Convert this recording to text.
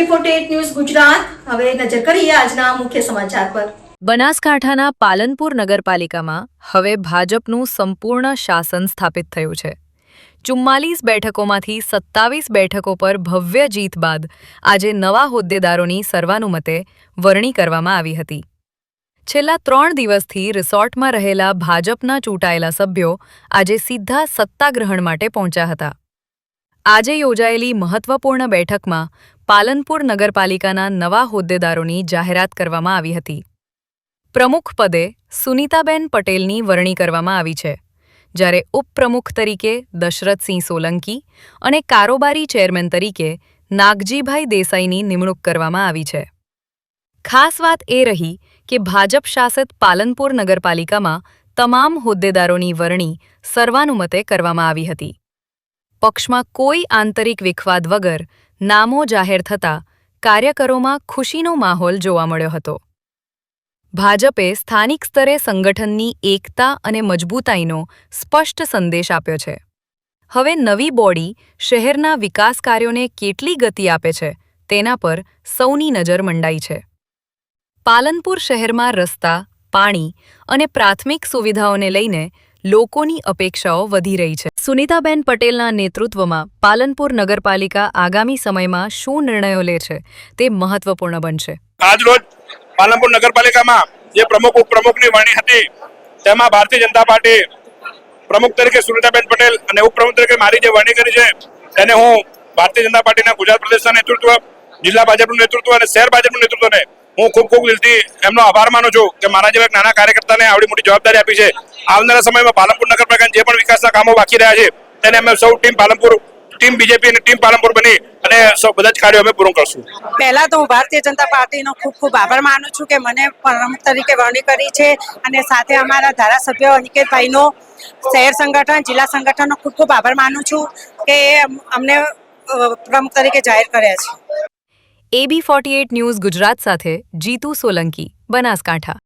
AB48 news Gujarat હવે નજર કરીએ આજના મુખ્ય સમાચાર પર। બનાસકાંઠાના પાલનપુર નગરપાલિકામાં હવે ભાજપનું સંપૂર્ણ શાસન સ્થાપિત થયું છે। 44 બેઠકોમાંથી 27 બેઠકો પર ભવ્ય જીત બાદ આજે નવા હોદ્દેદારોની સર્વાનુમતે વરણી કરવામાં આવી હતી। છેલ્લા 3 દિવસથી રિસોર્ટમાં રહેલા ભાજપના ચૂંટાયેલા સભ્યો આજે સીધા સત્તાગ્રહણ માટે પહોંચ્યા હતા। આજે યોજાયેલી મહત્વપૂર્ણ બેઠકમાં પાલનપુર નગરપાલિકાના નવા હોદ્દેદારોની જાહેરાત કરવામાં આવી હતી। પ્રમુખ પદે સુનીતાબેન પટેલની વરણી કરવામાં આવી છે, જ્યારે ઉપપ્રમુખ તરીકે દશરથસિંહ સોલંકી અને કારોબારી ચેરમેન તરીકે નાગજીભાઈ દેસાઈની નિમણૂક કરવામાં આવી છે। ખાસ વાત એ રહી કે ભાજપ શાસિત પાલનપુર નગરપાલિકામાં તમામ હોદ્દેદારોની વરણી સર્વાનુમતે કરવામાં આવી હતી। પક્ષમાં કોઈ આંતરિક વિખવાદ વગર નામો જાહેર થતાં કાર્યકરોમાં ખુશીનો માહોલ જોવા મળ્યો હતો। ભાજપે સ્થાનિક સ્તરે સંગઠનની એકતા અને મજબૂતાઈનો સ્પષ્ટ સંદેશ આપ્યો છે। હવે નવી બોડી શહેરના વિકાસ કાર્યોને કેટલી ગતિ આપે છે તેના પર સૌની નજર મંડાઈ છે। પાલનપુર શહેરમાં રસ્તા, પાણી અને પ્રાથમિક સુવિધાઓને લઈને લોકોની અપેક્ષાઓ વધી રહી છે। સુનીતાબેન પટેલના નેતૃત્વમાં પાલનપુર નગરપાલિકા આગામી સમયમાં શું નિર્ણયો લે છે તે મહત્વપૂર્ણ બનશે। આજ રોજ પાલનપુર નગરપાલિકામાં જે પ્રમુખ ઉપપ્રમુખની વરણી હતી તેમાં ભારતીય જનતા પાર્ટી પ્રમુખ તરીકે સુનીતાબેન પટેલ અને ઉપપ્રમુખ તરીકે મારી જે વરણી કરી છે તેને હું ભારતીય જનતા પાર્ટીના ગુજરાત પ્રદેશના નેતૃત્વ, જિલ્લા ભાજપનું નેતૃત્વ અને શહેર ભાજપનું નેતૃત્વને હું ખૂબ દિલથી એમનો આભાર માનું છું કે મારા જેવા એક નાના કાર્યકર્તાને આવડી મોટી જવાબદારી આપી છે। આવનારા સમયમાં પાલનપુર નગરપાલિકાના જે પણ વિકાસના કામો બાકી રહ્યા છે તેને અમે સૌ ટીમ બીજેપી અને ટીમ પાલનપુર બની અને સૌ બધા જ કાર્યો અમે પૂરું કરશું। પહેલા તો હું ભારતીય જનતા પાર્ટીનો ખૂબ આભાર માનું છું કે મને પ્રમુખ તરીકે વરણી કરી છે અને સાથે અમારા ધારાસભ્ય અનિકેતભાઈનો શહેર સંગઠન, જિલ્લા સંગઠનનો ખૂબ આભાર માનું છું કે અમને પ્રમુખ તરીકે જાહેર કર્યા છે। AB48 ન્યૂઝ ગુજરાત સાથે જીતુ સોલંકી, બનાસકાંઠા।